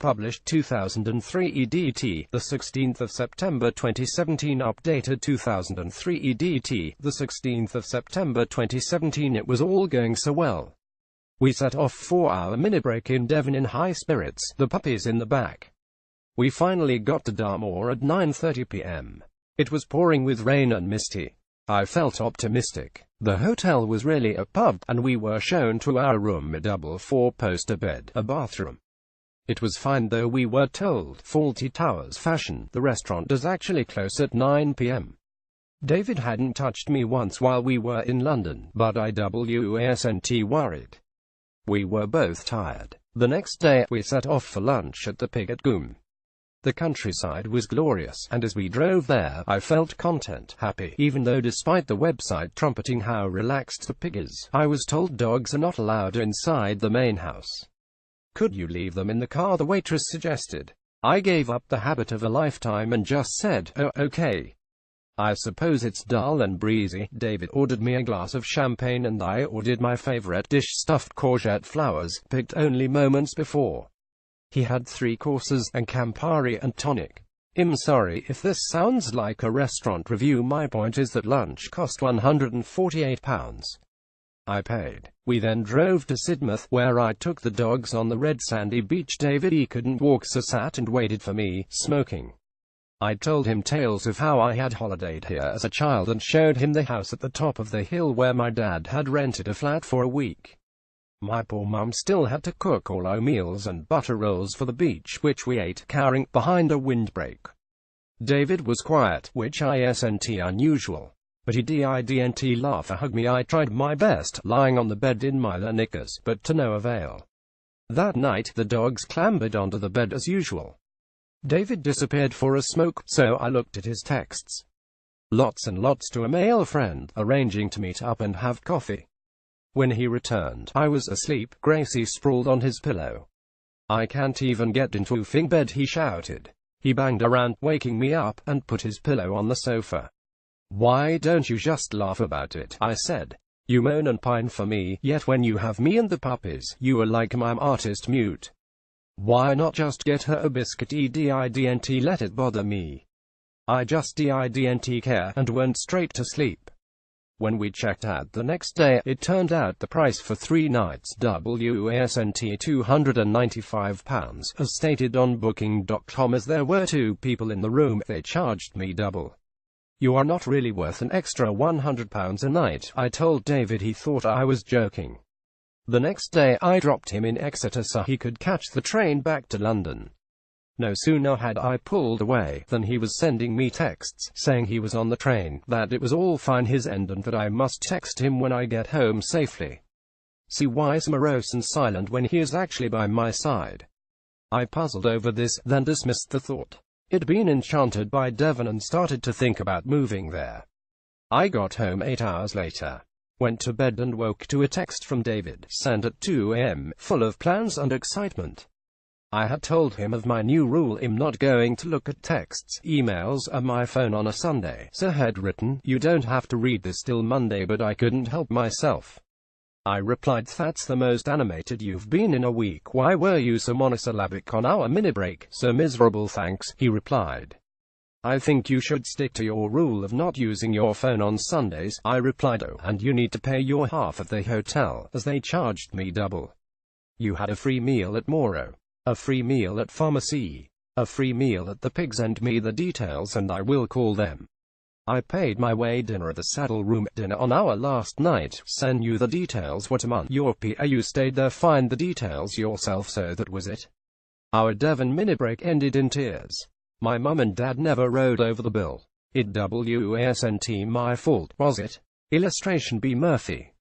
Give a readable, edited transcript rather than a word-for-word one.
published 2003 EDT, the 16th of September 2017, updated 2003 EDT, the 16th of September 2017. It was all going so well. We set off for our mini break in Devon in high spirits, the puppies in the back. We finally got to Dartmoor at 9:30 p.m. It was pouring with rain and misty. I felt optimistic. The hotel was really a pub, and we were shown to our room, a double four-poster bed, a bathroom. It was fine, though we were told, Fawlty Towers fashion, the restaurant does actually close at 9 p.m. David hadn't touched me once while we were in London, but I wasn't worried. We were both tired. The next day, we set off for lunch at the Pig at Goom. The countryside was glorious, and as we drove there, I felt content, happy, even though despite the website trumpeting how relaxed the Pig is, I was told dogs are not allowed inside the main house. Could you leave them in the car, the waitress suggested. I gave up the habit of a lifetime and just said, oh, okay. I suppose it's dull and breezy. David ordered me a glass of champagne and I ordered my favorite dish, stuffed courgette flowers, picked only moments before. He had 3 courses, and Campari and tonic. I'm sorry if this sounds like a restaurant review. My point is that lunch cost £148. I paid. We then drove to Sidmouth, where I took the dogs on the red sandy beach. David couldn't walk, so sat and waited for me, smoking. I told him tales of how I had holidayed here as a child and showed him the house at the top of the hill where my dad had rented a flat for a week. My poor mum still had to cook all our meals and butter rolls for the beach, which we ate, cowering behind a windbreak. David was quiet, which isn't unusual. But he didn't laugh or hug me. I tried my best, lying on the bed in my knickers, but to no avail. That night, the dogs clambered onto the bed as usual. David disappeared for a smoke, so I looked at his texts. Lots and lots to a male friend, arranging to meet up and have coffee. When he returned, I was asleep, Gracie sprawled on his pillow. I can't even get into a bed, he shouted. He banged around, waking me up, and put his pillow on the sofa. Why don't you just laugh about it? I said. You moan and pine for me, yet when you have me and the puppies, you are like mime artist mute. Why not just get her a biscuit? Didn't let it bother me. I just didn't care, and went straight to sleep. When we checked out the next day, it turned out the price for 3 nights wasn't £295, as stated on Booking.com. As there were 2 people in the room, they charged me double. You are not really worth an extra £100 a night, I told David. He thought I was joking. The next day, I dropped him in Exeter so he could catch the train back to London. No sooner had I pulled away, than he was sending me texts, saying he was on the train, that it was all fine his end and that I must text him when I get home safely. See why he's morose and silent when he is actually by my side. I puzzled over this, then dismissed the thought. I'd been enchanted by Devon and started to think about moving there. I got home 8 hours later. Went to bed and woke to a text from David, sent at 2 a.m., full of plans and excitement. I had told him of my new rule: I'm not going to look at texts, emails, or my phone on a Sunday, so had written, you don't have to read this till Monday, but I couldn't help myself. I replied, that's the most animated you've been in a week. Why were you so monosyllabic on our mini break? So miserable, thanks, he replied. I think you should stick to your rule of not using your phone on Sundays, I replied. Oh, and you need to pay your half at the hotel, as they charged me double. You had a free meal at Moro. A free meal at Pharmacy. A free meal at the Pig. Send me the details and I will call them. I paid my way dinner at the Saddle Room, dinner on our last night. Send you the details. What a month. Your PA, you stayed there. Find the details yourself. So that was it. Our Devon mini break ended in tears. My mum and dad never rode over the bill. It wasn't my fault, was it? Illustration: B. Murphy.